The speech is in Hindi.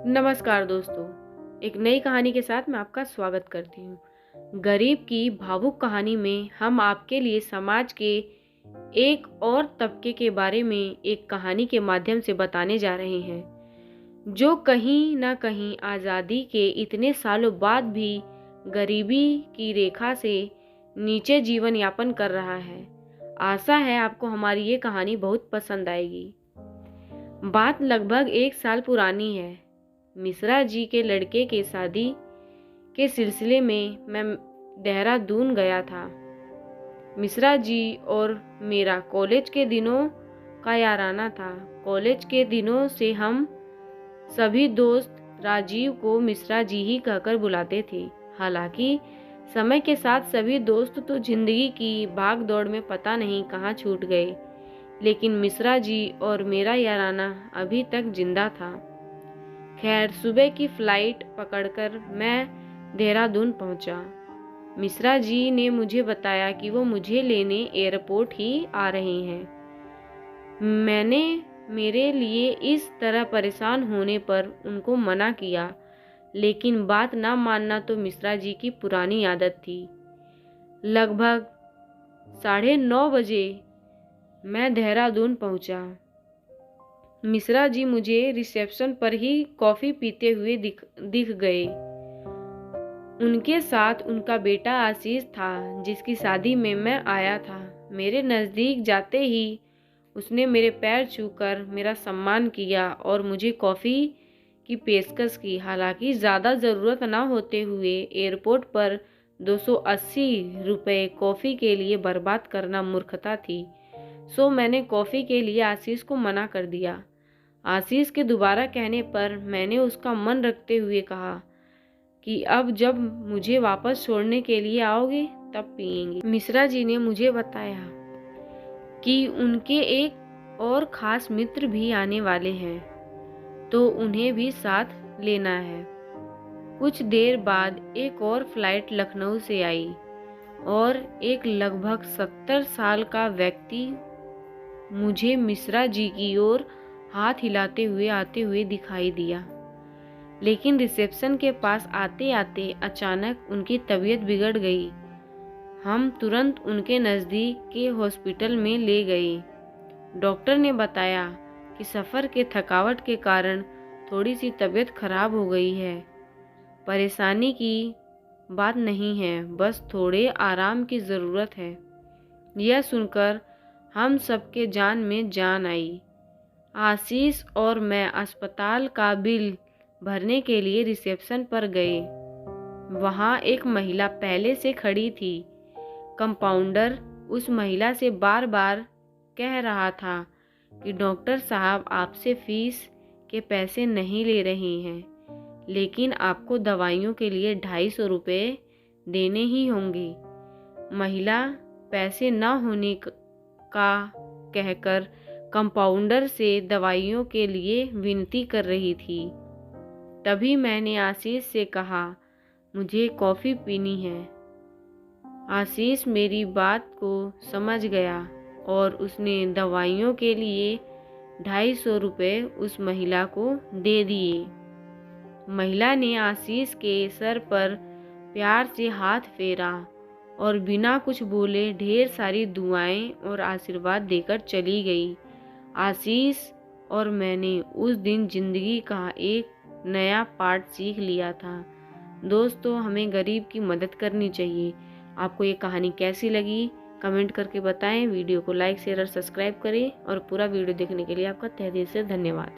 नमस्कार दोस्तों, एक नई कहानी के साथ मैं आपका स्वागत करती हूँ। गरीब की भावुक कहानी में हम आपके लिए समाज के एक और तबके के बारे में एक कहानी के माध्यम से बताने जा रहे हैं, जो कहीं न कहीं आज़ादी के इतने सालों बाद भी गरीबी की रेखा से नीचे जीवन यापन कर रहा है। आशा है आपको हमारी ये कहानी बहुत पसंद आएगी। बात लगभग 1 साल पुरानी है। मिश्रा जी के लड़के के शादी के सिलसिले में मैं देहरादून गया था। मिश्रा जी और मेरा कॉलेज के दिनों का याराना था। कॉलेज के दिनों से हम सभी दोस्त राजीव को मिश्रा जी ही कहकर बुलाते थे। हालांकि समय के साथ सभी दोस्त तो जिंदगी की भाग दौड़ में पता नहीं कहाँ छूट गए, लेकिन मिश्रा जी और मेरा याराना अभी तक जिंदा था। खैर, सुबह की फ्लाइट पकड़कर मैं देहरादून पहुंचा। मिश्रा जी ने मुझे बताया कि वो मुझे लेने एयरपोर्ट ही आ रहे हैं। मैंने मेरे लिए इस तरह परेशान होने पर उनको मना किया, लेकिन बात ना मानना तो मिश्रा जी की पुरानी आदत थी। लगभग 9:30 बजे मैं देहरादून पहुंचा। मिश्रा जी मुझे रिसेप्शन पर ही कॉफ़ी पीते हुए दिख गए। उनके साथ उनका बेटा आशीष था, जिसकी शादी में मैं आया था। मेरे नज़दीक जाते ही उसने मेरे पैर छूकर मेरा सम्मान किया और मुझे कॉफ़ी की पेशकश की। हालांकि ज़्यादा ज़रूरत ना होते हुए एयरपोर्ट पर 280 रुपये कॉफ़ी के लिए बर्बाद करना मूर्खता थी, सो मैंने कॉफ़ी के लिए आशीष को मना कर दिया। आशीष के दोबारा कहने पर मैंने उसका मन रखते हुए कहा कि अब जब मुझे वापस छोड़ने के लिए आओगे तब पिएंगे। मिश्रा जी ने मुझे बताया कि उनके एक और खास मित्र भी आने वाले हैं, तो उन्हें भी साथ लेना है। कुछ देर बाद एक और फ्लाइट लखनऊ से आई और एक लगभग 70 साल का व्यक्ति मुझे मिश्रा जी की ओर हाथ हिलाते हुए आते हुए दिखाई दिया। लेकिन रिसेप्शन के पास आते आते अचानक उनकी तबीयत बिगड़ गई। हम तुरंत उनके नज़दीक के हॉस्पिटल में ले गए। डॉक्टर ने बताया कि सफ़र के थकावट के कारण थोड़ी सी तबीयत खराब हो गई है। परेशानी की बात नहीं है, बस थोड़े आराम की ज़रूरत है। यह सुनकर हम सबके जान में जान आई। आशीष और मैं अस्पताल का बिल भरने के लिए रिसेप्शन पर गए। वहाँ एक महिला पहले से खड़ी थी। कंपाउंडर उस महिला से बार बार कह रहा था कि डॉक्टर साहब आपसे फीस के पैसे नहीं ले रहे हैं, लेकिन आपको दवाइयों के लिए 250 रुपये देने ही होंगे। महिला पैसे न होने का कहकर कंपाउंडर से दवाइयों के लिए विनती कर रही थी। तभी मैंने आशीष से कहा, मुझे कॉफ़ी पीनी है। आशीष मेरी बात को समझ गया और उसने दवाइयों के लिए 250 रुपये उस महिला को दे दिए। महिला ने आशीष के सर पर प्यार से हाथ फेरा और बिना कुछ बोले ढेर सारी दुआएं और आशीर्वाद देकर चली गई। आशीष और मैंने उस दिन जिंदगी का एक नया पाठ सीख लिया था। दोस्तों, हमें गरीब की मदद करनी चाहिए। आपको ये कहानी कैसी लगी कमेंट करके बताएं। वीडियो को लाइक शेयर और सब्सक्राइब करें और पूरा वीडियो देखने के लिए आपका तहे दिल से धन्यवाद।